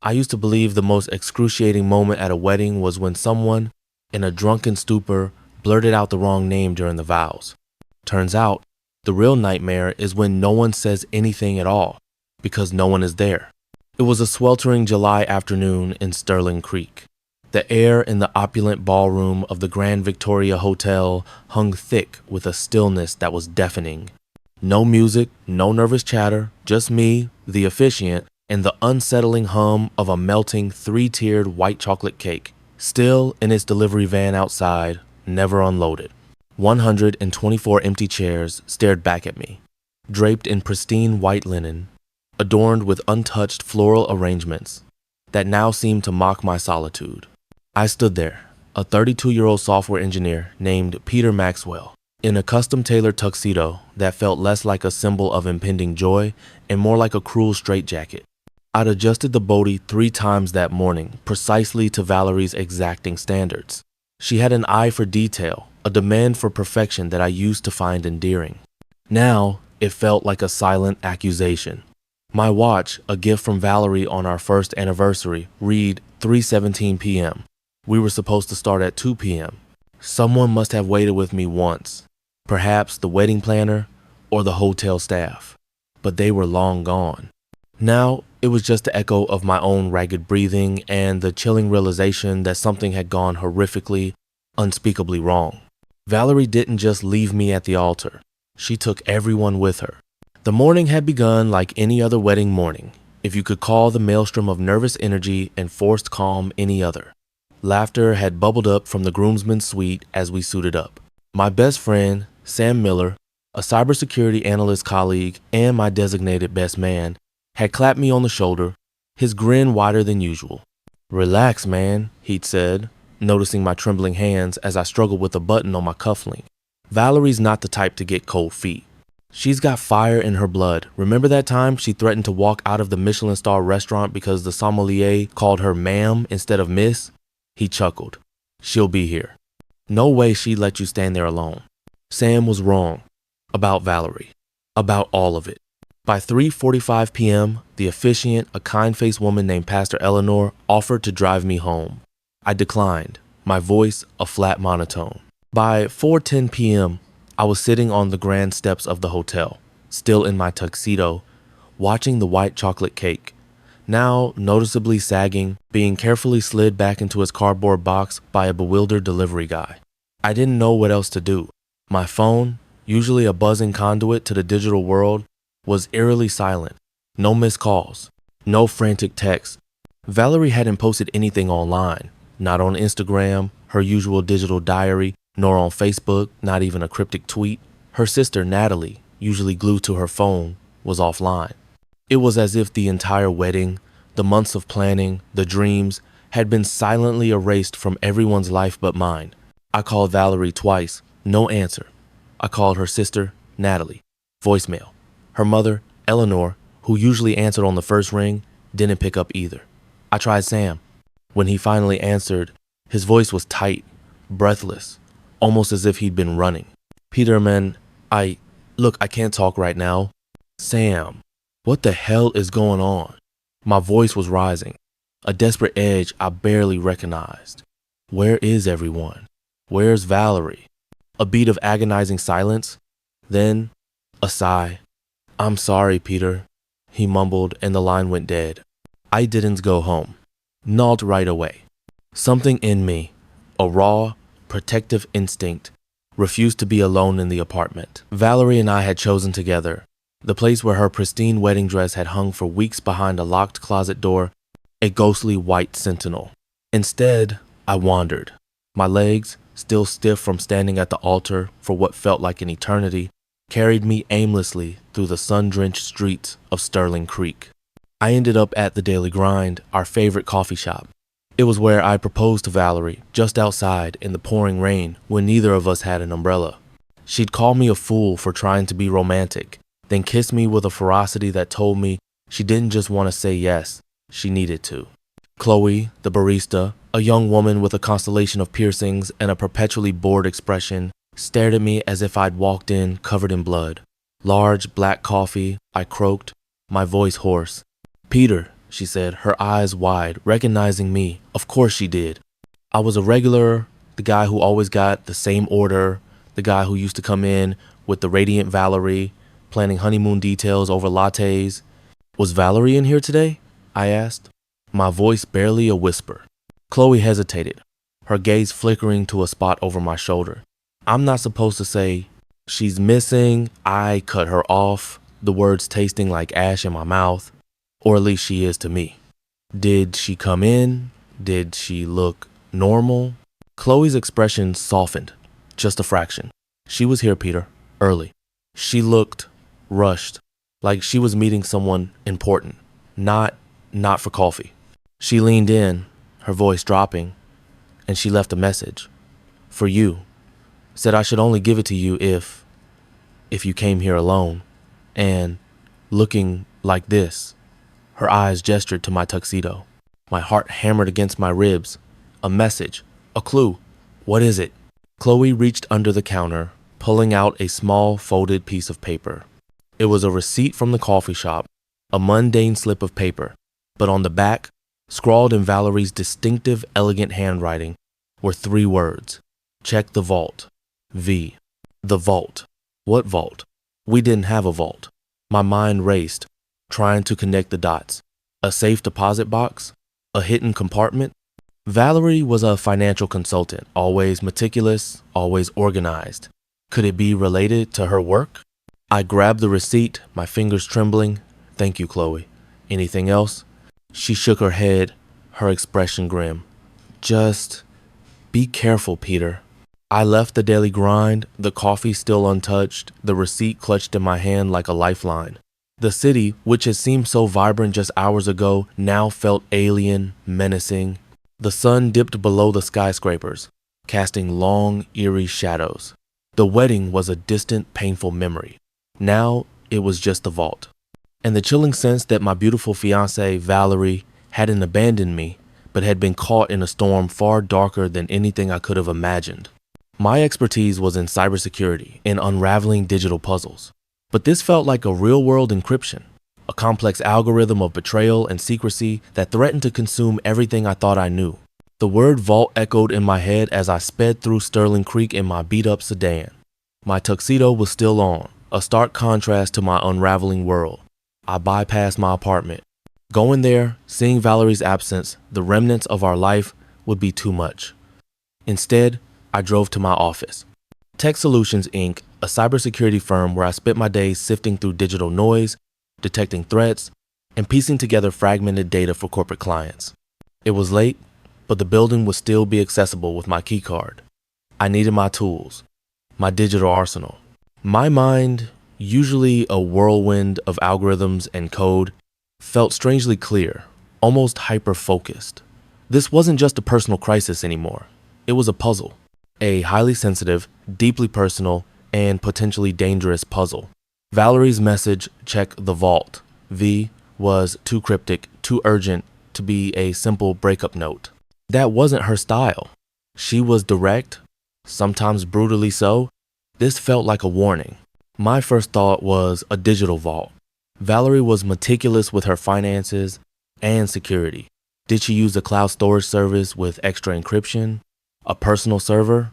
I used to believe the most excruciating moment at a wedding was when someone, in a drunken stupor, blurted out the wrong name during the vows. Turns out, the real nightmare is when no one says anything at all, because no one is there. It was a sweltering July afternoon in Sterling Creek. The air in the opulent ballroom of the Grand Victoria Hotel hung thick with a stillness that was deafening. No music, no nervous chatter, just me, the officiant, and the unsettling hum of a melting three-tiered white chocolate cake, still in its delivery van outside, never unloaded. 124 empty chairs stared back at me, draped in pristine white linen, adorned with untouched floral arrangements that now seemed to mock my solitude. I stood there, a 32-year-old software engineer named Peter Maxwell, in a custom-tailored tuxedo that felt less like a symbol of impending joy and more like a cruel straitjacket. I'd adjusted the Bodhi 3 times that morning, precisely to Valerie's exacting standards. She had an eye for detail, a demand for perfection that I used to find endearing. Now, it felt like a silent accusation. My watch, a gift from Valerie on our first anniversary, read 3:17 p.m. We were supposed to start at 2 p.m. Someone must have waited with me once, perhaps the wedding planner or the hotel staff, but they were long gone. Now, it was just the echo of my own ragged breathing and the chilling realization that something had gone horrifically, unspeakably wrong. Valerie didn't just leave me at the altar. She took everyone with her. The morning had begun like any other wedding morning, if you could call the maelstrom of nervous energy and forced calm any other. Laughter had bubbled up from the groomsmen's suite as we suited up. My best friend, Sam Miller, a cybersecurity analyst colleague and my designated best man, had clapped me on the shoulder, his grin wider than usual. "Relax, man," he'd said, noticing my trembling hands as I struggled with a button on my cufflink. Valerie's not the type to get cold feet. She's got fire in her blood. Remember that time she threatened to walk out of the Michelin star restaurant because the sommelier called her ma'am instead of miss? He chuckled. She'll be here. No way she'd let you stand there alone. Sam was wrong. About Valerie. About all of it. By 3:45 p.m., the officiant, a kind-faced woman named Pastor Eleanor, offered to drive me home. I declined, my voice a flat monotone. By 4:10 p.m., I was sitting on the grand steps of the hotel, still in my tuxedo, watching the white chocolate cake, now noticeably sagging, being carefully slid back into its cardboard box by a bewildered delivery guy. I didn't know what else to do. My phone, usually a buzzing conduit to the digital world, was eerily silent. No missed calls, no frantic texts. Valerie hadn't posted anything online, not on Instagram, her usual digital diary, nor on Facebook, not even a cryptic tweet. Her sister, Natalie, usually glued to her phone, was offline. It was as if the entire wedding, the months of planning, the dreams, had been silently erased from everyone's life but mine. I called Valerie twice, no answer. I called her sister, Natalie, voicemail. Her mother, Eleanor, who usually answered on the first ring, didn't pick up either. I tried Sam. When he finally answered, his voice was tight, breathless, almost as if he'd been running. "Peterman, look, I can't talk right now." "Sam, what the hell is going on?" My voice was rising, a desperate edge I barely recognized. "Where is everyone? Where's Valerie?" A beat of agonizing silence, then a sigh. "I'm sorry, Peter," he mumbled, and the line went dead. I didn't go home. Not right away. Something in me, a raw, protective instinct, refused to be alone in the apartment. Valerie and I had chosen together, the place where her pristine wedding dress had hung for weeks behind a locked closet door, a ghostly white sentinel. Instead, I wandered. My legs, still stiff from standing at the altar for what felt like an eternity, carried me aimlessly through the sun-drenched streets of Sterling Creek. I ended up at the Daily Grind, our favorite coffee shop. It was where I proposed to Valerie, just outside in the pouring rain when neither of us had an umbrella. She'd call me a fool for trying to be romantic, then kiss me with a ferocity that told me she didn't just want to say yes, she needed to. Chloe, the barista, a young woman with a constellation of piercings and a perpetually bored expression, stared at me as if I'd walked in covered in blood. "Large black coffee," I croaked, my voice hoarse. "Peter," she said, her eyes wide, recognizing me. Of course she did. I was a regular, the guy who always got the same order, the guy who used to come in with the radiant Valerie, planning honeymoon details over lattes. Was Valerie in here today? I asked, my voice barely a whisper. Chloe hesitated, her gaze flickering to a spot over my shoulder. I'm not supposed to say, she's missing, I cut her off, the words tasting like ash in my mouth, or at least she is to me. Did she come in? Did she look normal? Chloe's expression softened, just a fraction. She was here, Peter, early. She looked rushed, like she was meeting someone important, not for coffee. She leaned in, her voice dropping, and she left a message. For you. Said I should only give it to you if you came here alone. And looking like this. Her eyes gestured to my tuxedo. My heart hammered against my ribs. A message. A clue. What is it? Chloe reached under the counter, pulling out a small folded piece of paper. It was a receipt from the coffee shop, a mundane slip of paper, but on the back, scrawled in Valerie's distinctive, elegant handwriting, were 3 words. Check the vault. V. The vault. What vault? We didn't have a vault. My mind raced, trying to connect the dots. A safe deposit box? A hidden compartment? Valerie was a financial consultant, always meticulous, always organized. Could it be related to her work? I grabbed the receipt, my fingers trembling. Thank you, Chloe. Anything else? She shook her head, her expression grim. Just be careful, Peter. I left the daily grind, the coffee still untouched, the receipt clutched in my hand like a lifeline. The city, which had seemed so vibrant just hours ago, now felt alien, menacing. The sun dipped below the skyscrapers, casting long, eerie shadows. The wedding was a distant, painful memory. Now it was just the vault. And the chilling sense that my beautiful fiancée, Valerie, hadn't abandoned me, but had been caught in a storm far darker than anything I could have imagined. My expertise was in cybersecurity and unraveling digital puzzles. But this felt like a real-world encryption, a complex algorithm of betrayal and secrecy that threatened to consume everything I thought I knew. The word vault echoed in my head as I sped through Sterling Creek in my beat-up sedan. My tuxedo was still on, a stark contrast to my unraveling world. I bypassed my apartment. Going there, seeing Valerie's absence, the remnants of our life, would be too much. Instead, I drove to my office. Tech Solutions, Inc., a cybersecurity firm where I spent my days sifting through digital noise, detecting threats, and piecing together fragmented data for corporate clients. It was late, but the building would still be accessible with my keycard. I needed my tools, my digital arsenal. My mind, usually a whirlwind of algorithms and code, felt strangely clear, almost hyper-focused. This wasn't just a personal crisis anymore. It was a puzzle. A highly sensitive, deeply personal, and potentially dangerous puzzle. Valerie's message, check the vault, V, was too cryptic, too urgent to be a simple breakup note. That wasn't her style. She was direct, sometimes brutally so. This felt like a warning. My first thought was a digital vault. Valerie was meticulous with her finances and security. Did she use a cloud storage service with extra encryption? A personal server?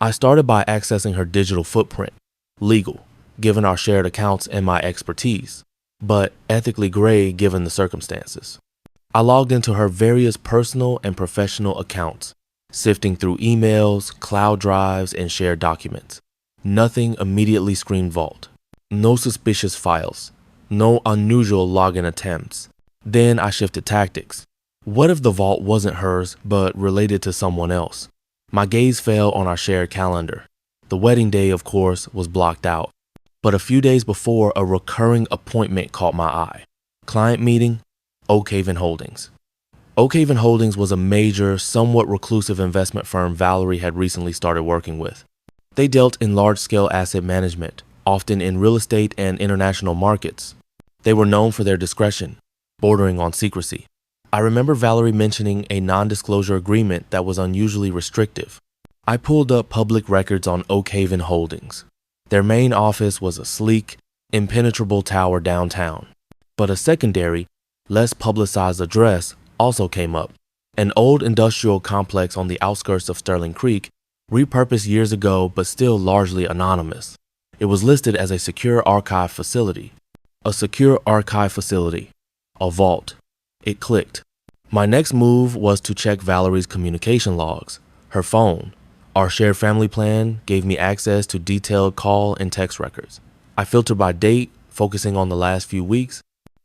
I started by accessing her digital footprint, legal, given our shared accounts and my expertise, but ethically gray given the circumstances. I logged into her various personal and professional accounts, sifting through emails, cloud drives, and shared documents. Nothing immediately screamed vault. No suspicious files. No unusual login attempts. Then I shifted tactics. What if the vault wasn't hers, but related to someone else? My gaze fell on our shared calendar. The wedding day, of course, was blocked out. But a few days before, a recurring appointment caught my eye. Client meeting, Oakhaven Holdings. Oakhaven Holdings was a major, somewhat reclusive investment firm Valerie had recently started working with. They dealt in large-scale asset management, often in real estate and international markets. They were known for their discretion, bordering on secrecy. I remember Valerie mentioning a non-disclosure agreement that was unusually restrictive. I pulled up public records on Oakhaven Holdings. Their main office was a sleek, impenetrable tower downtown, but a secondary, less publicized address also came up. An old industrial complex on the outskirts of Sterling Creek, repurposed years ago but still largely anonymous. It was listed as a secure archive facility. A secure archive facility. A vault. It clicked. My next move was to check Valerie's communication logs, her phone. Our shared family plan gave me access to detailed call and text records. I filtered by date, focusing on the last few weeks.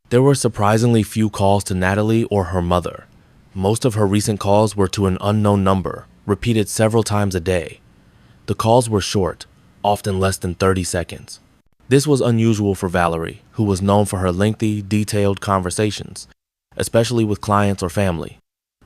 There were surprisingly few calls to Natalie or her mother. Most of her recent calls were to an unknown number, repeated several times a day. The calls were short, often less than 30 seconds. This was unusual for Valerie, who was known for her lengthy, detailed conversations, especially with clients or family.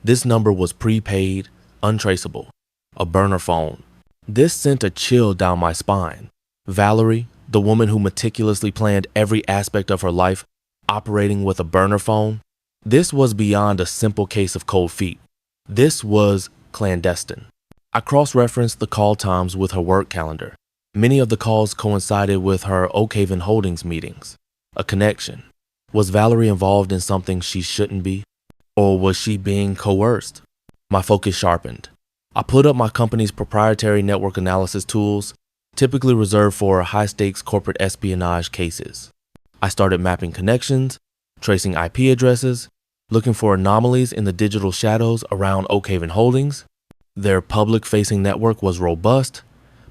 This number was prepaid, untraceable, a burner phone. This sent a chill down my spine. Valerie, the woman who meticulously planned every aspect of her life, operating with a burner phone. This was beyond a simple case of cold feet. This was clandestine. I cross-referenced the call times with her work calendar. Many of the calls coincided with her Oakhaven Holdings meetings. A connection. Was Valerie involved in something she shouldn't be? Or was she being coerced? My focus sharpened. I put up my company's proprietary network analysis tools, typically reserved for high-stakes corporate espionage cases. I started mapping connections, tracing IP addresses, looking for anomalies in the digital shadows around Oakhaven Holdings. Their public-facing network was robust,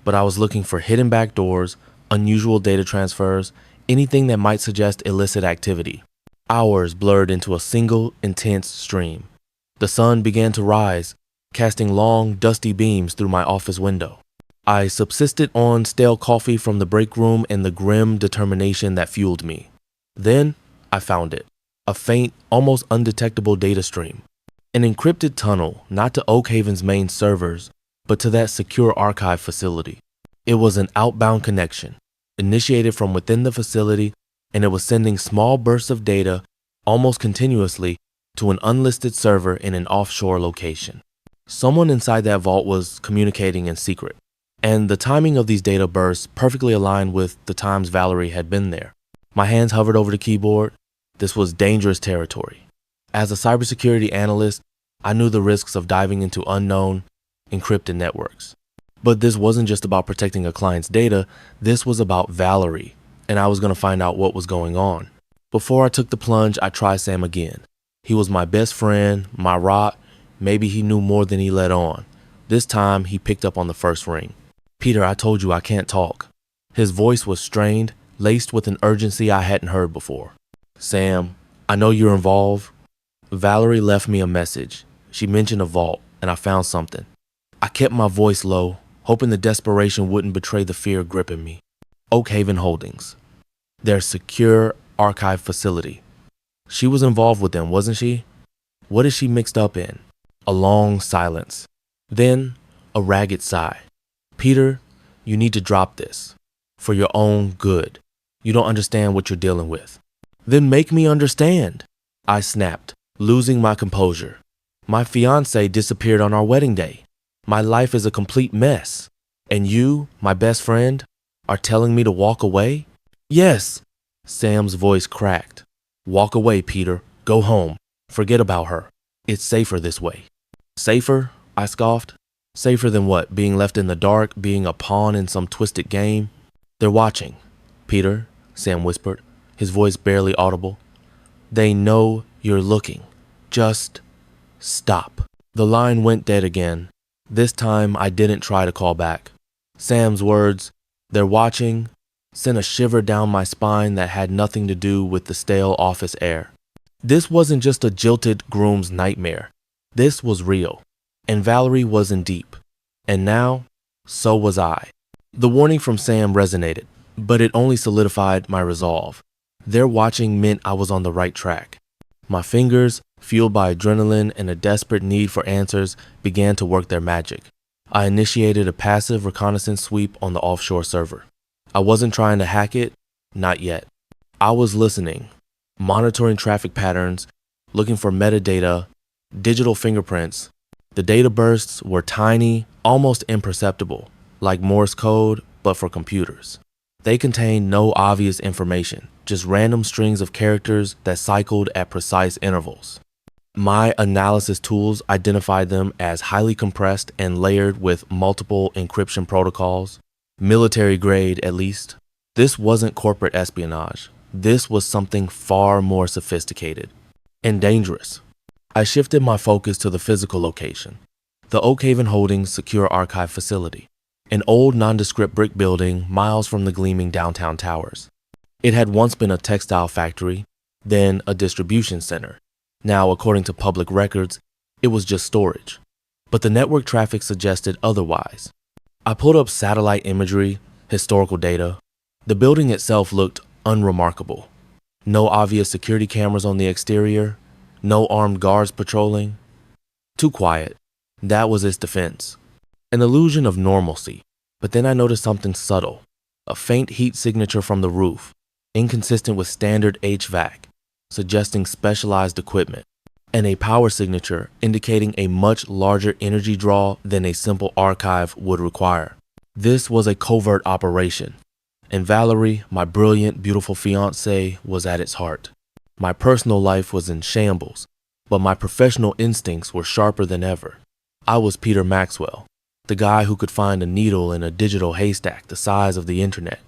but I was looking for hidden backdoors, unusual data transfers, anything that might suggest illicit activity. Hours blurred into a single, intense stream. The sun began to rise, casting long, dusty beams through my office window. I subsisted on stale coffee from the break room and the grim determination that fueled me. Then I found it. A faint, almost undetectable data stream. An encrypted tunnel, not to Oakhaven's main servers, but to that secure archive facility. It was an outbound connection, initiated from within the facility, and it was sending small bursts of data almost continuously to an unlisted server in an offshore location. Someone inside that vault was communicating in secret, and the timing of these data bursts perfectly aligned with the times Valerie had been there. My hands hovered over the keyboard. This was dangerous territory. As a cybersecurity analyst, I knew the risks of diving into unknown, encrypted networks. But this wasn't just about protecting a client's data, this was about Valerie, and I was going to find out what was going on. Before I took the plunge, I tried Sam again. He was my best friend, my rock. Maybe he knew more than he let on. This time, he picked up on the first ring. "Peter, I told you I can't talk." His voice was strained, laced with an urgency I hadn't heard before. "Sam, I know you're involved." Valerie left me a message. She mentioned a vault, and I found something. I kept my voice low, hoping the desperation wouldn't betray the fear gripping me. Oakhaven Holdings. Their secure archive facility. She was involved with them, wasn't she? What is she mixed up in? A long silence. Then, a ragged sigh. "Peter, you need to drop this. For your own good. You don't understand what you're dealing with." "Then make me understand," I snapped, losing my composure. "My fiancé disappeared on our wedding day. My life is a complete mess. And you, my best friend, are telling me to walk away?" "Yes." Sam's voice cracked. "Walk away, Peter. Go home. Forget about her. It's safer this way." "Safer?" I scoffed. "Safer than what? Being left in the dark? Being a pawn in some twisted game?" "They're watching." "Peter," Sam whispered, his voice barely audible. "They know you're looking. Just stop." The line went dead again. This time I didn't try to call back. Sam's words, "They're watching," sent a shiver down my spine that had nothing to do with the stale office air. This wasn't just a jilted groom's nightmare. This was real. And Valerie was in deep. And now, so was I. The warning from Sam resonated, but it only solidified my resolve. Their watching meant I was on the right track. My fingers, fueled by adrenaline and a desperate need for answers, began to work their magic. I initiated a passive reconnaissance sweep on the offshore server. I wasn't trying to hack it, not yet. I was listening, monitoring traffic patterns, looking for metadata, digital fingerprints. The data bursts were tiny, almost imperceptible, like Morse code, but for computers. They contained no obvious information, just random strings of characters that cycled at precise intervals. My analysis tools identified them as highly compressed and layered with multiple encryption protocols, military grade at least. This wasn't corporate espionage. This was something far more sophisticated and dangerous. I shifted my focus to the physical location, the Oakhaven Holdings Secure Archive Facility, an old nondescript brick building miles from the gleaming downtown towers. It had once been a textile factory, then a distribution center. Now, according to public records, it was just storage. But the network traffic suggested otherwise. I pulled up satellite imagery, historical data. The building itself looked unremarkable. No obvious security cameras on the exterior, no armed guards patrolling. Too quiet. That was its defense. An illusion of normalcy. But then I noticed something subtle. A faint heat signature from the roof, inconsistent with standard HVAC, suggesting specialized equipment, and a power signature indicating a much larger energy draw than a simple archive would require. This was a covert operation, and Valerie, my brilliant, beautiful fiancée, was at its heart. My personal life was in shambles, but my professional instincts were sharper than ever. I was Peter Maxwell, the guy who could find a needle in a digital haystack the size of the internet.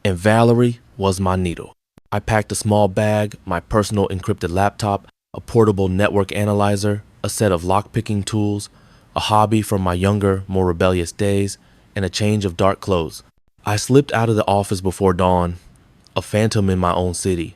And Valerie was my needle. I packed a small bag, my personal encrypted laptop, a portable network analyzer, a set of lockpicking tools, a hobby from my younger, more rebellious days, and a change of dark clothes. I slipped out of the office before dawn, a phantom in my own city.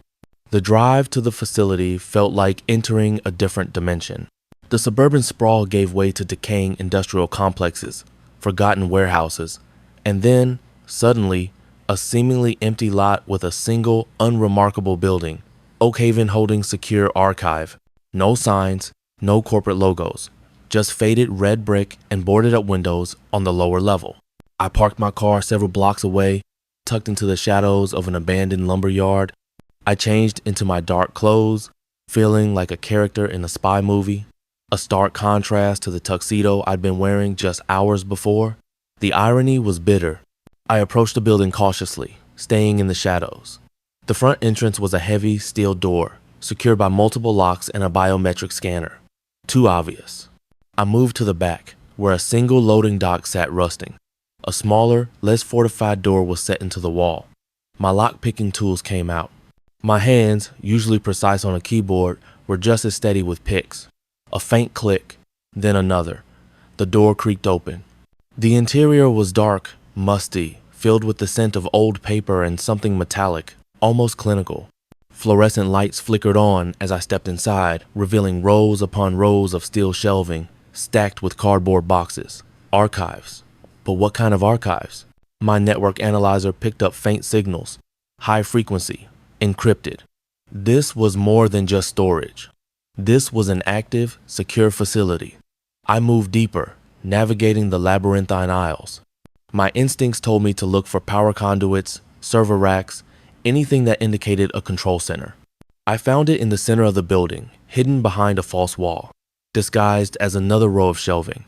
The drive to the facility felt like entering a different dimension. The suburban sprawl gave way to decaying industrial complexes, forgotten warehouses, and then, suddenly, a seemingly empty lot with a single, unremarkable building, Oakhaven Holdings Secure Archive. No signs, no corporate logos, just faded red brick and boarded up windows on the lower level. I parked my car several blocks away, tucked into the shadows of an abandoned lumber yard. I changed into my dark clothes, feeling like a character in a spy movie, a stark contrast to the tuxedo I'd been wearing just hours before. The irony was bitter. I approached the building cautiously, staying in the shadows. The front entrance was a heavy steel door, secured by multiple locks and a biometric scanner. Too obvious. I moved to the back, where a single loading dock sat rusting. A smaller, less fortified door was set into the wall. My lock-picking tools came out. My hands, usually precise on a keyboard, were just as steady with picks. A faint click, then another. The door creaked open. The interior was dark, musty, filled with the scent of old paper and something metallic, almost clinical. Fluorescent lights flickered on as I stepped inside, revealing rows upon rows of steel shelving, stacked with cardboard boxes. Archives. But what kind of archives? My network analyzer picked up faint signals, high frequency, encrypted. This was more than just storage. This was an active, secure facility. I moved deeper, navigating the labyrinthine aisles. My instincts told me to look for power conduits, server racks, anything that indicated a control center. I found it in the center of the building, hidden behind a false wall, disguised as another row of shelving.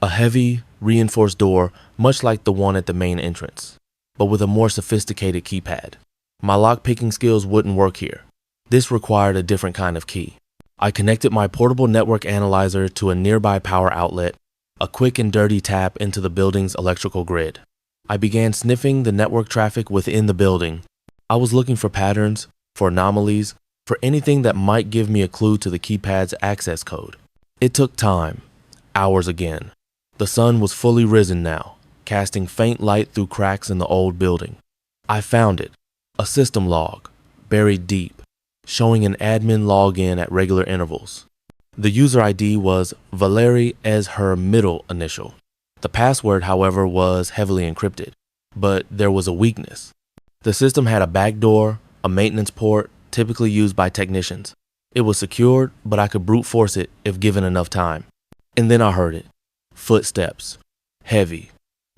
A heavy, reinforced door, much like the one at the main entrance, but with a more sophisticated keypad. My lock-picking skills wouldn't work here. This required a different kind of key. I connected my portable network analyzer to a nearby power outlet, a quick and dirty tap into the building's electrical grid. I began sniffing the network traffic within the building. I was looking for patterns, for anomalies, for anything that might give me a clue to the keypad's access code. It took time, hours again. The sun was fully risen now, casting faint light through cracks in the old building. I found it, a system log, buried deep, showing an admin login at regular intervals. The user ID was Valerie as her middle initial. The password, however, was heavily encrypted, but there was a weakness. The system had a backdoor, a maintenance port, typically used by technicians. It was secured, but I could brute force it if given enough time. And then I heard it. Footsteps. Heavy.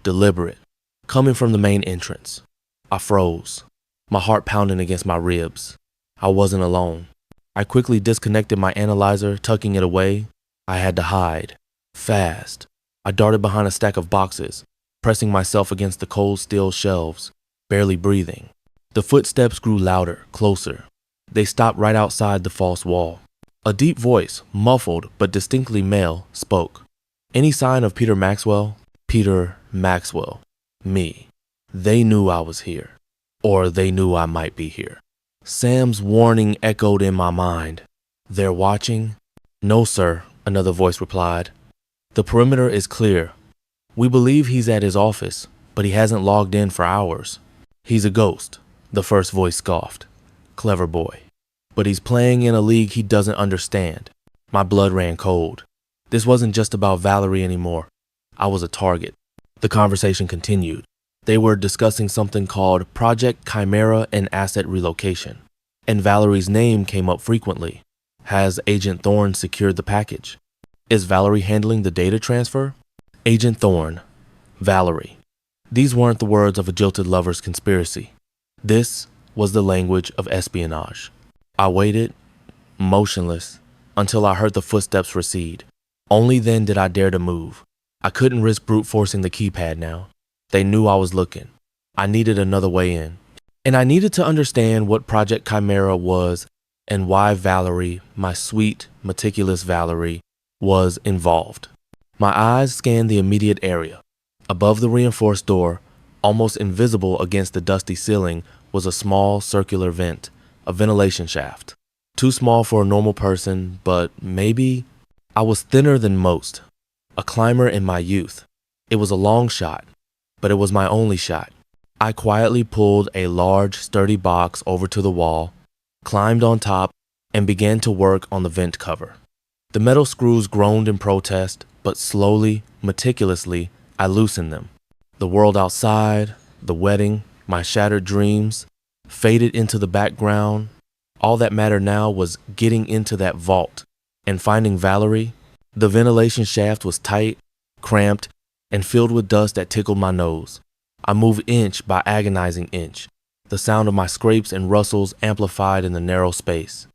Deliberate. Coming from the main entrance. I froze. My heart pounding against my ribs. I wasn't alone. I quickly disconnected my analyzer, tucking it away. I had to hide. Fast. I darted behind a stack of boxes, pressing myself against the cold steel shelves. barely breathing. The footsteps grew louder, closer. They stopped right outside the false wall. A deep voice, muffled but distinctly male, spoke. "Any sign of Peter Maxwell?" Peter Maxwell. Me. They knew I was here. Or they knew I might be here. Sam's warning echoed in my mind. "They're watching?" "No, sir," another voice replied. "The perimeter is clear. We believe he's at his office, but he hasn't logged in for hours." "He's a ghost," the first voice scoffed. "Clever boy. But he's playing in a league he doesn't understand." My blood ran cold. This wasn't just about Valerie anymore. I was a target. The conversation continued. They were discussing something called Project Chimera and Asset Relocation. And Valerie's name came up frequently. Has Agent Thorne secured the package? Is Valerie handling the data transfer? Agent Thorne. Valerie. These weren't the words of a jilted lover's conspiracy. This was the language of espionage. I waited, motionless, until I heard the footsteps recede. Only then did I dare to move. I couldn't risk brute forcing the keypad now. They knew I was looking. I needed another way in. And I needed to understand what Project Chimera was and why Valerie, my sweet, meticulous Valerie, was involved. My eyes scanned the immediate area. Above the reinforced door, almost invisible against the dusty ceiling, was a small circular vent, a ventilation shaft. Too small for a normal person, but maybe I was thinner than most. A climber in my youth. It was a long shot, but it was my only shot. I quietly pulled a large, sturdy box over to the wall, climbed on top, and began to work on the vent cover. The metal screws groaned in protest, but slowly, meticulously, I loosened them. The world outside, the wedding, my shattered dreams, faded into the background. All that mattered now was getting into that vault and finding Valerie. The ventilation shaft was tight, cramped, and filled with dust that tickled my nose. I moved inch by agonizing inch. The sound of my scrapes and rustles amplified in the narrow space.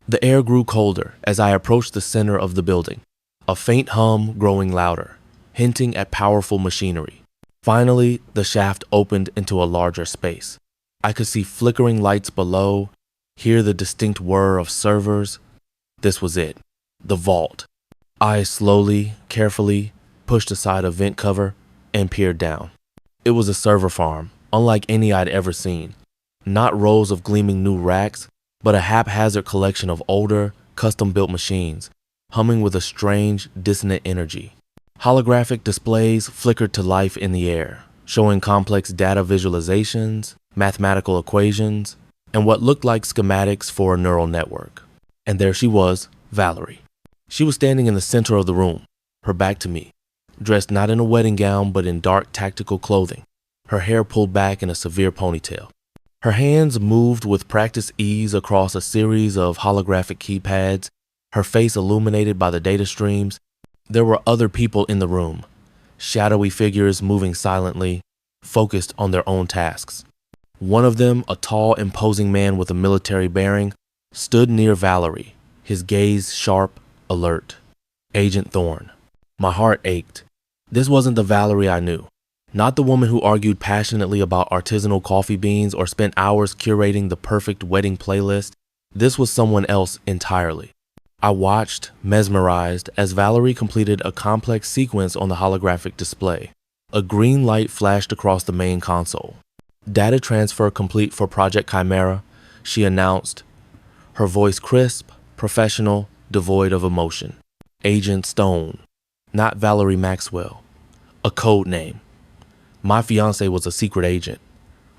The air grew colder as I approached the center of the building, a faint hum growing louder, hinting at powerful machinery. Finally, the shaft opened into a larger space. I could see flickering lights below, hear the distinct whir of servers. This was it, the vault. I slowly, carefully pushed aside a vent cover and peered down. It was a server farm, unlike any I'd ever seen. Not rows of gleaming new racks, but a haphazard collection of older, custom-built machines, humming with a strange, dissonant energy. Holographic displays flickered to life in the air, showing complex data visualizations, mathematical equations, and what looked like schematics for a neural network. And there she was, Valerie. She was standing in the center of the room, her back to me, dressed not in a wedding gown but in dark tactical clothing, her hair pulled back in a severe ponytail. Her hands moved with practiced ease across a series of holographic keypads, her face illuminated by the data streams. There were other people in the room, shadowy figures moving silently, focused on their own tasks. One of them, a tall, imposing man with a military bearing, stood near Valerie, his gaze sharp, alert. Agent Thorne. My heart ached. This wasn't the Valerie I knew. Not the woman who argued passionately about artisanal coffee beans or spent hours curating the perfect wedding playlist. This was someone else entirely. I watched, mesmerized, as Valerie completed a complex sequence on the holographic display. A green light flashed across the main console. Data transfer complete for Project Chimera, she announced, her voice crisp, professional, devoid of emotion. Agent Stone, not Valerie Maxwell. A code name. My fiance was a secret agent,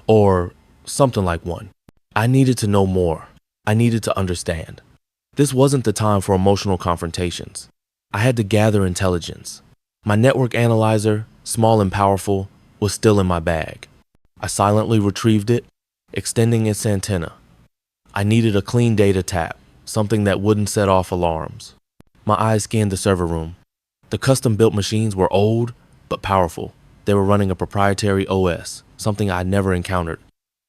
or something like one. I needed to know more. I needed to understand. This wasn't the time for emotional confrontations. I had to gather intelligence. My network analyzer, small and powerful, was still in my bag. I silently retrieved it, extending its antenna. I needed a clean data tap, something that wouldn't set off alarms. My eyes scanned the server room. The custom-built machines were old, but powerful. They were running a proprietary OS, something I'd never encountered,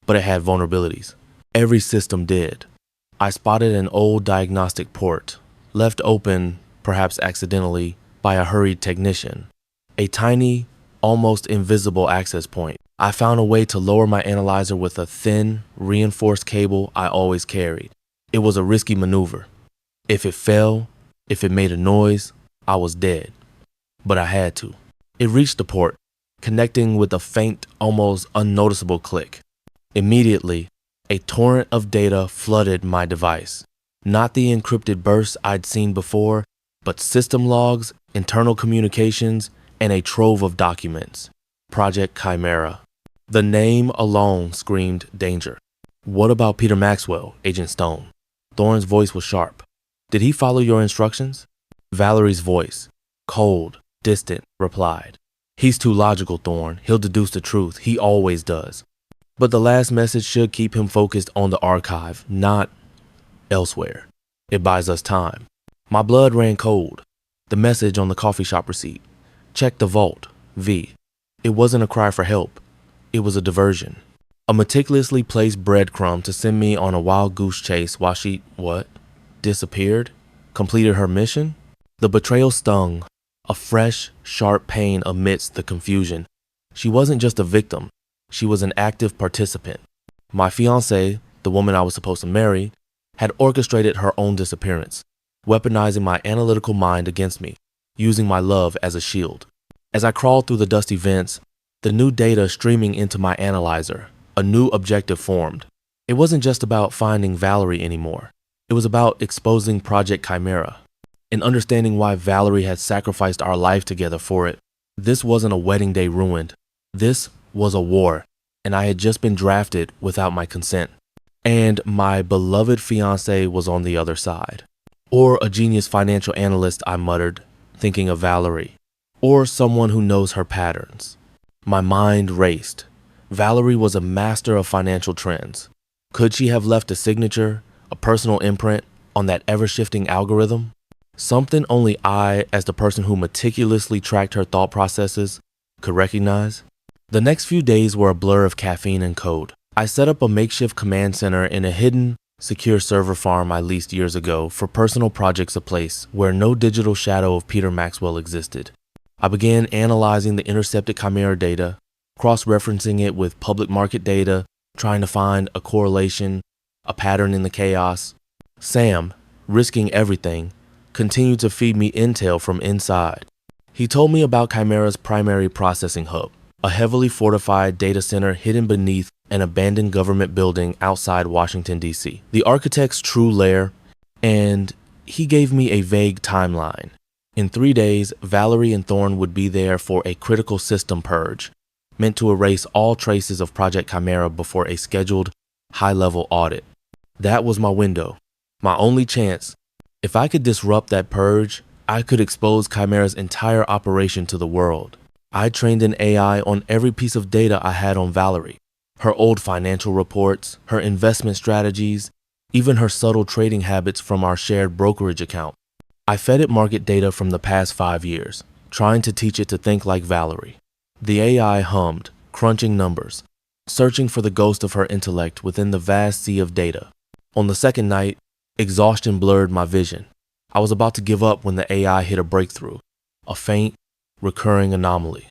but it had vulnerabilities. Every system did. I spotted an old diagnostic port, left open, perhaps accidentally, by a hurried technician. A tiny, almost invisible access point. I found a way to lower my analyzer with a thin, reinforced cable I always carried. It was a risky maneuver. If it fell, if it made a noise, I was dead. But I had to. It reached the port, connecting with a faint, almost unnoticeable click. Immediately, a torrent of data flooded my device. Not the encrypted bursts I'd seen before, but system logs, internal communications, and a trove of documents. Project Chimera. The name alone screamed danger. What about Peter Maxwell, Agent Stone? Thorne's voice was sharp. Did he follow your instructions? Valerie's voice, cold, distant, replied. He's too logical, Thorne. He'll deduce the truth. He always does. But the last message should keep him focused on the archive, not elsewhere. It buys us time. My blood ran cold. The message on the coffee shop receipt. Check the vault, V. It wasn't a cry for help. It was a diversion. A meticulously placed breadcrumb to send me on a wild goose chase while she, disappeared? Completed her mission? The betrayal stung, a fresh, sharp pain amidst the confusion. She wasn't just a victim. She was an active participant. My fiancée, the woman I was supposed to marry, had orchestrated her own disappearance, weaponizing my analytical mind against me, using my love as a shield. As I crawled through the dusty vents, the new data streaming into my analyzer, a new objective formed. It wasn't just about finding Valerie anymore. It was about exposing Project Chimera and understanding why Valerie had sacrificed our life together for it. This wasn't a wedding day ruined. This was a war, and I had just been drafted without my consent. And my beloved fiancé was on the other side. Or a genius financial analyst, I muttered, thinking of Valerie. Or someone who knows her patterns. My mind raced. Valerie was a master of financial trends. Could she have left a signature, a personal imprint, on that ever-shifting algorithm? Something only I, as the person who meticulously tracked her thought processes, could recognize. The next few days were a blur of caffeine and code. I set up a makeshift command center in a hidden, secure server farm I leased years ago for personal projects, a place where no digital shadow of Peter Maxwell existed. I began analyzing the intercepted Chimera data, cross-referencing it with public market data, trying to find a correlation, a pattern in the chaos. Sam, risking everything, continued to feed me intel from inside. He told me about Chimera's primary processing hub, a heavily fortified data center hidden beneath an abandoned government building outside Washington, D.C. The architect's true lair, and he gave me a vague timeline. In 3 days, Valerie and Thorne would be there for a critical system purge, meant to erase all traces of Project Chimera before a scheduled, high-level audit. That was my window, my only chance. If I could disrupt that purge, I could expose Chimera's entire operation to the world. I trained an AI on every piece of data I had on Valerie, her old financial reports, her investment strategies, even her subtle trading habits from our shared brokerage account. I fed it market data from the past 5 years, trying to teach it to think like Valerie. The AI hummed, crunching numbers, searching for the ghost of her intellect within the vast sea of data. On the second night, exhaustion blurred my vision. I was about to give up when the AI hit a breakthrough, a faint, recurring anomaly.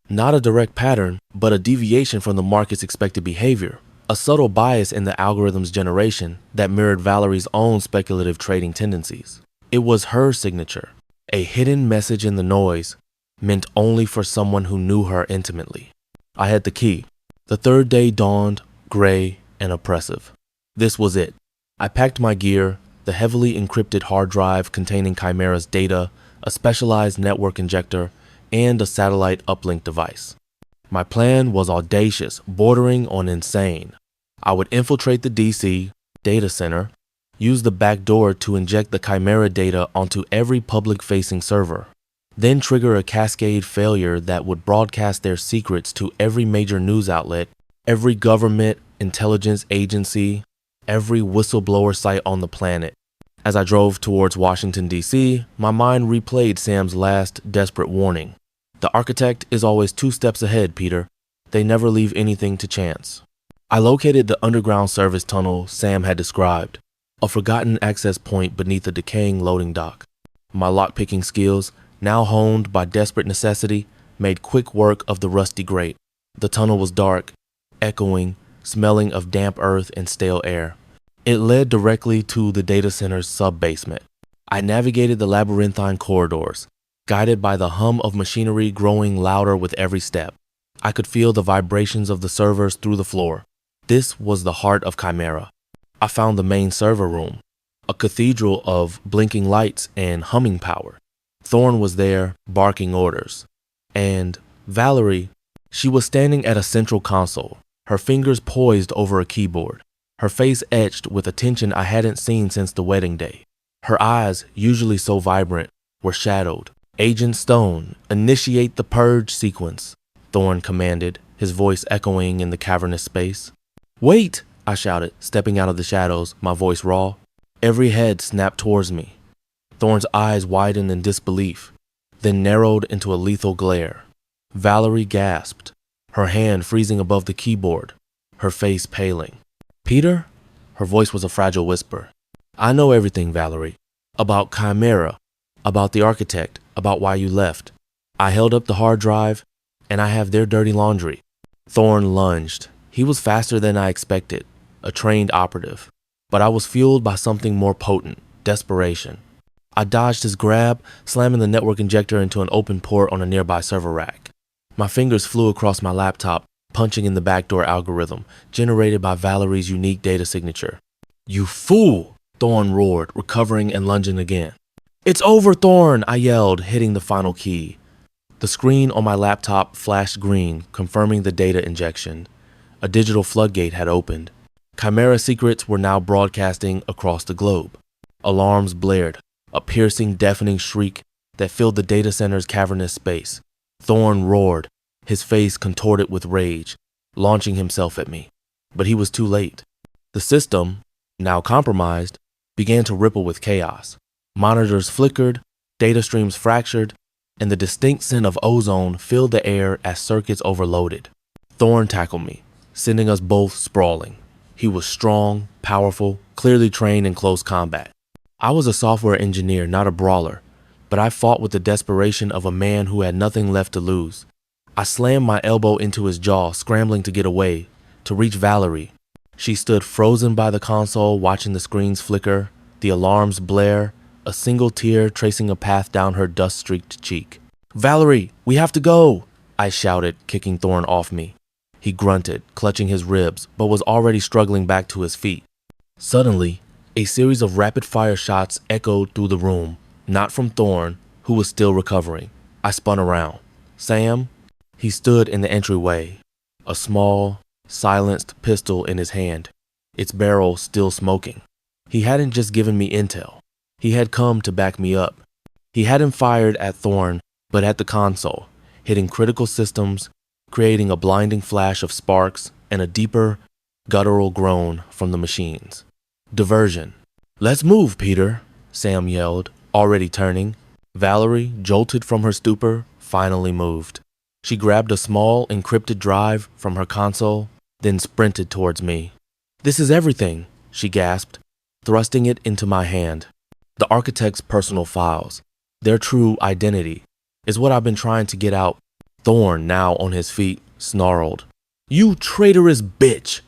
Not a direct pattern, but a deviation from the market's expected behavior, a subtle bias in the algorithm's generation that mirrored Valerie's own speculative trading tendencies. It was her signature, a hidden message in the noise, meant only for someone who knew her intimately. I had the key. The third day dawned, gray and oppressive. This was it. I packed my gear, the heavily encrypted hard drive containing Chimera's data, a specialized network injector, and a satellite uplink device. My plan was audacious, bordering on insane. I would infiltrate the DC data center, use the back door to inject the Chimera data onto every public-facing server, then trigger a cascade failure that would broadcast their secrets to every major news outlet, every government intelligence agency, every whistleblower site on the planet. As I drove towards Washington, D.C., my mind replayed Sam's last desperate warning. The architect is always 2 steps ahead, Peter. They never leave anything to chance. I located the underground service tunnel Sam had described, a forgotten access point beneath a decaying loading dock. My lockpicking skills, now honed by desperate necessity, made quick work of the rusty grate. The tunnel was dark, echoing, smelling of damp earth and stale air. It led directly to the data center's sub-basement. I navigated the labyrinthine corridors, guided by the hum of machinery growing louder with every step. I could feel the vibrations of the servers through the floor. This was the heart of Chimera. I found the main server room, a cathedral of blinking lights and humming power. Thorn was there, barking orders. And Valerie, she was standing at a central console, her fingers poised over a keyboard, her face etched with a tension I hadn't seen since the wedding day. Her eyes, usually so vibrant, were shadowed. Agent Stone, initiate the purge sequence, Thorn commanded, his voice echoing in the cavernous space. Wait, I shouted, stepping out of the shadows, my voice raw. Every head snapped towards me. Thorn's eyes widened in disbelief, then narrowed into a lethal glare. Valerie gasped, her hand freezing above the keyboard, her face paling. Peter? Her voice was a fragile whisper. I know everything, Valerie. About Chimera, about the architect, about why you left. I held up the hard drive, and I have their dirty laundry. Thorn lunged. He was faster than I expected, a trained operative. But I was fueled by something more potent, desperation. I dodged his grab, slamming the network injector into an open port on a nearby server rack. My fingers flew across my laptop, punching in the backdoor algorithm, generated by Valerie's unique data signature. You fool! Thorn roared, recovering and lunging again. It's over, Thorn! I yelled, hitting the final key. The screen on my laptop flashed green, confirming the data injection. A digital floodgate had opened. Chimera secrets were now broadcasting across the globe. Alarms blared, a piercing, deafening shriek that filled the data center's cavernous space. Thorn roared, his face contorted with rage, launching himself at me. But he was too late. The system, now compromised, began to ripple with chaos. Monitors flickered, data streams fractured, and the distinct scent of ozone filled the air as circuits overloaded. Thorn tackled me, sending us both sprawling. He was strong, powerful, clearly trained in close combat. I was a software engineer, not a brawler, but I fought with the desperation of a man who had nothing left to lose. I slammed my elbow into his jaw, scrambling to get away, to reach Valerie. She stood frozen by the console, watching the screens flicker, the alarms blare, a single tear tracing a path down her dust-streaked cheek. Valerie, we have to go! I shouted, kicking Thorn off me. He grunted, clutching his ribs, but was already struggling back to his feet. Suddenly, a series of rapid-fire shots echoed through the room, not from Thorn, who was still recovering. I spun around. Sam? He stood in the entryway, a small, silenced pistol in his hand, its barrel still smoking. He hadn't just given me intel. He had come to back me up. He hadn't fired at Thorn, but at the console, hitting critical systems, creating a blinding flash of sparks and a deeper, guttural groan from the machines. Diversion. Let's move, Peter, Sam yelled, already turning. Valerie, jolted from her stupor, finally moved. She grabbed a small, encrypted drive from her console, then sprinted towards me. This is everything, she gasped, thrusting it into my hand. The architect's personal files, their true identity, is what I've been trying to get out. Thorn, now on his feet, snarled. You traitorous bitch!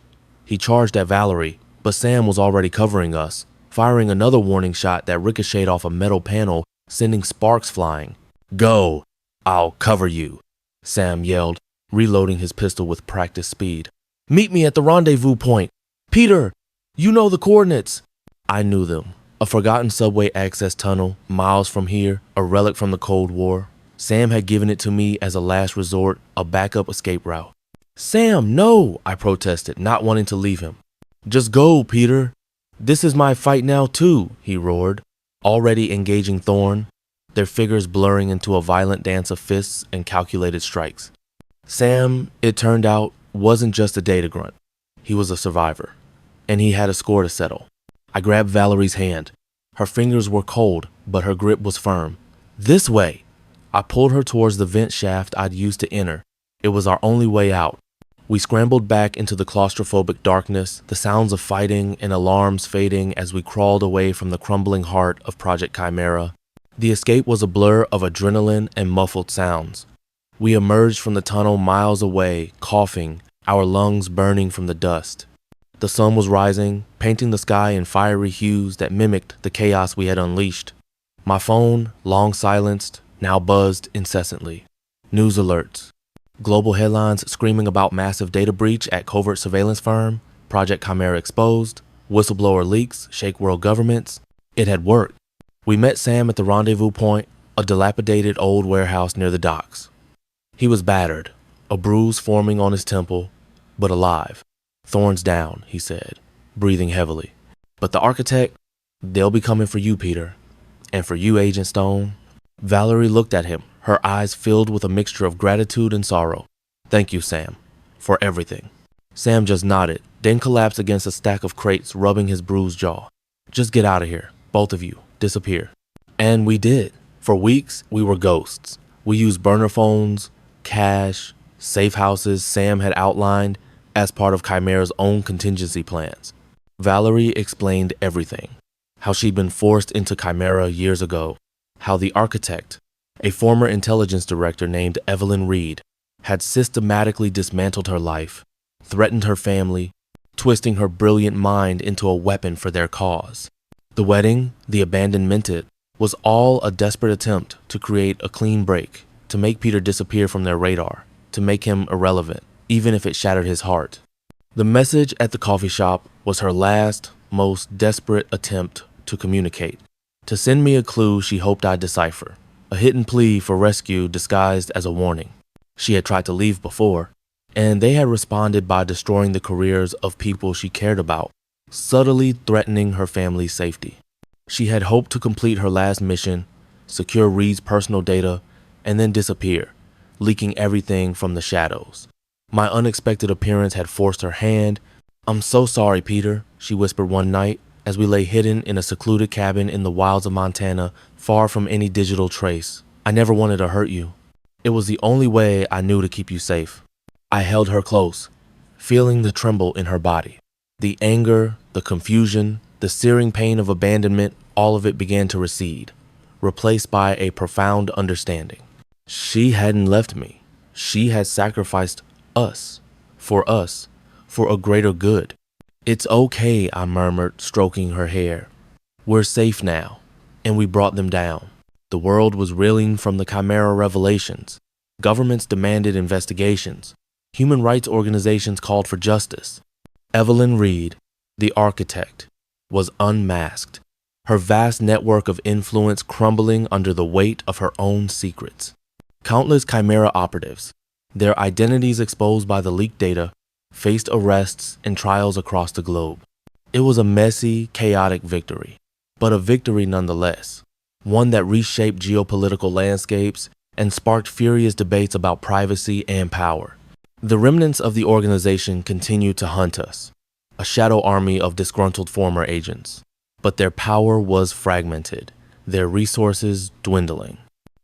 He charged at Valerie, but Sam was already covering us, firing another warning shot that ricocheted off a metal panel, sending sparks flying. Go! I'll cover you, Sam yelled, reloading his pistol with practiced speed. Meet me at the rendezvous point. Peter, you know the coordinates. I knew them. A forgotten subway access tunnel, miles from here, a relic from the Cold War. Sam had given it to me as a last resort, a backup escape route. Sam, no, I protested, not wanting to leave him. Just go, Peter. This is my fight now too, he roared, already engaging Thorn, their figures blurring into a violent dance of fists and calculated strikes. Sam, it turned out, wasn't just a data grunt. He was a survivor, and he had a score to settle. I grabbed Valerie's hand. Her fingers were cold, but her grip was firm. This way! I pulled her towards the vent shaft I'd used to enter. It was our only way out. We scrambled back into the claustrophobic darkness, the sounds of fighting and alarms fading as we crawled away from the crumbling heart of Project Chimera. The escape was a blur of adrenaline and muffled sounds. We emerged from the tunnel miles away, coughing, our lungs burning from the dust. The sun was rising, painting the sky in fiery hues that mimicked the chaos we had unleashed. My phone, long silenced, now buzzed incessantly. News alerts. Global headlines screaming about massive data breach at covert surveillance firm, Project Chimera exposed, whistleblower leaks shake world governments. It had worked. We met Sam at the rendezvous point, a dilapidated old warehouse near the docks. He was battered, a bruise forming on his temple, but alive. Thorns down, he said, breathing heavily. But the architect, they'll be coming for you, Peter. And for you, Agent Stone. Valerie looked at him, her eyes filled with a mixture of gratitude and sorrow. Thank you, Sam, for everything. Sam just nodded, then collapsed against a stack of crates, rubbing his bruised jaw. Just get out of here, both of you. Disappear. And we did. For weeks, we were ghosts. We used burner phones, cash, safe houses Sam had outlined as part of Chimera's own contingency plans. Valerie explained everything. How she'd been forced into Chimera years ago. How the architect, a former intelligence director named Evelyn Reed, had systematically dismantled her life, threatened her family, twisting her brilliant mind into a weapon for their cause. The wedding, the abandonment, was all a desperate attempt to create a clean break, to make Peter disappear from their radar, to make him irrelevant, even if it shattered his heart. The message at the coffee shop was her last, most desperate attempt to communicate, to send me a clue she hoped I'd decipher, a hidden plea for rescue disguised as a warning. She had tried to leave before, and they had responded by destroying the careers of people she cared about, subtly threatening her family's safety. She had hoped to complete her last mission, secure Reed's personal data, and then disappear, leaking everything from the shadows. My unexpected appearance had forced her hand. I'm so sorry, Peter, she whispered one night as we lay hidden in a secluded cabin in the wilds of Montana, far from any digital trace. I never wanted to hurt you. It was the only way I knew to keep you safe. I held her close, feeling the tremble in her body. The anger, the confusion, the searing pain of abandonment, all of it began to recede, replaced by a profound understanding. She hadn't left me. She had sacrificed us, for a greater good. It's okay, I murmured, stroking her hair. We're safe now, and we brought them down. The world was reeling from the Chimera revelations. Governments demanded investigations. Human rights organizations called for justice. Evelyn Reed, the architect, was unmasked, her vast network of influence crumbling under the weight of her own secrets. Countless Chimera operatives, their identities exposed by the leaked data, faced arrests and trials across the globe. It was a messy, chaotic victory, but a victory nonetheless, one that reshaped geopolitical landscapes and sparked furious debates about privacy and power. The remnants of the organization continued to hunt us, a shadow army of disgruntled former agents. But their power was fragmented, their resources dwindling.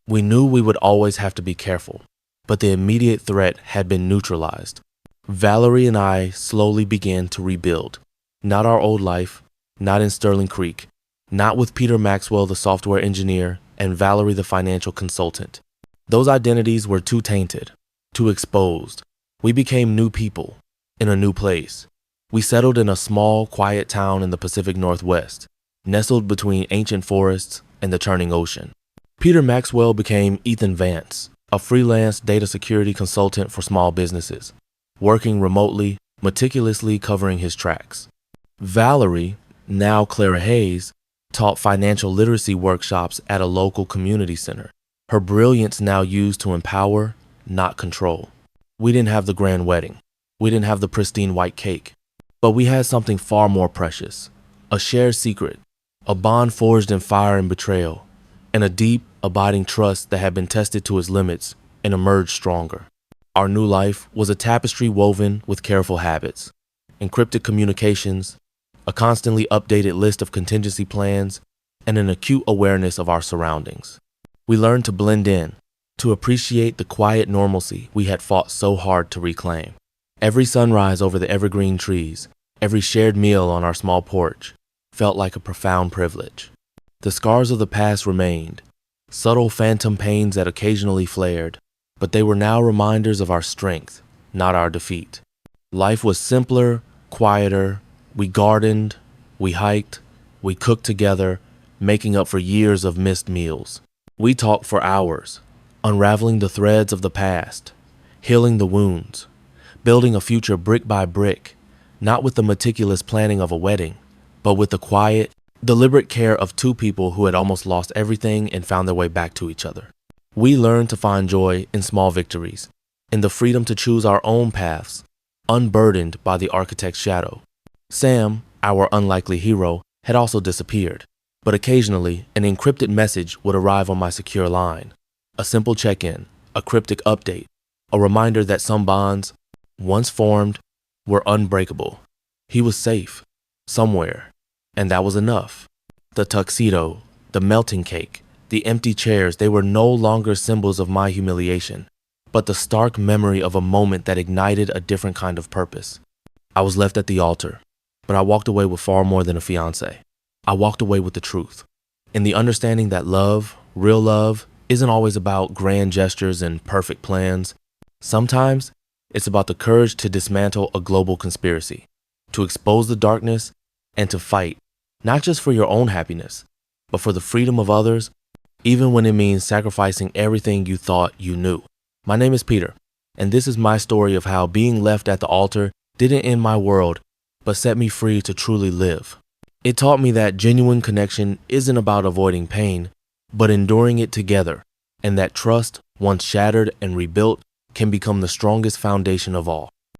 We knew we would always have to be careful, but the immediate threat had been neutralized. Valerie and I slowly began to rebuild. Not our old life, not in Sterling Creek, not with Peter Maxwell, the software engineer, and Valerie, the financial consultant. Those identities were too tainted, too exposed. We became new people, in a new place. We settled in a small, quiet town in the Pacific Northwest, nestled between ancient forests and the churning ocean. Peter Maxwell became Ethan Vance, a freelance data security consultant for small businesses, working remotely, meticulously covering his tracks. Valerie, now Clara Hayes, taught financial literacy workshops at a local community center, her brilliance now used to empower, not control. We didn't have the grand wedding. We didn't have the pristine white cake. But we had something far more precious, a shared secret, a bond forged in fire and betrayal, and a deep, abiding trust that had been tested to its limits and emerged stronger. Our new life was a tapestry woven with careful habits, encrypted communications, a constantly updated list of contingency plans, and an acute awareness of our surroundings. We learned to blend in, to appreciate the quiet normalcy we had fought so hard to reclaim. Every sunrise over the evergreen trees, every shared meal on our small porch, felt like a profound privilege. The scars of the past remained, subtle phantom pains that occasionally flared, but they were now reminders of our strength, not our defeat. Life was simpler, quieter. We gardened, we hiked, we cooked together, making up for years of missed meals. We talked for hours, unraveling the threads of the past, healing the wounds, building a future brick by brick, not with the meticulous planning of a wedding, but with the quiet, deliberate care of two people who had almost lost everything and found their way back to each other. We learned to find joy in small victories, in the freedom to choose our own paths, unburdened by the architect's shadow. Sam, our unlikely hero, had also disappeared, but occasionally an encrypted message would arrive on my secure line. A simple check-in, a cryptic update, a reminder that some bonds, once formed, were unbreakable. He was safe, somewhere, and that was enough. The tuxedo, the melting cake, the empty chairs, they were no longer symbols of my humiliation, but the stark memory of a moment that ignited a different kind of purpose. I was left at the altar, but I walked away with far more than a fiancé. I walked away with the truth, in the understanding that love, real love, isn't always about grand gestures and perfect plans. Sometimes, it's about the courage to dismantle a global conspiracy, to expose the darkness, and to fight, not just for your own happiness, but for the freedom of others, even when it means sacrificing everything you thought you knew. My name is Peter, and this is my story of how being left at the altar didn't end my world, but set me free to truly live. It taught me that genuine connection isn't about avoiding pain, but enduring it together, and that trust, once shattered and rebuilt, can become the strongest foundation of all.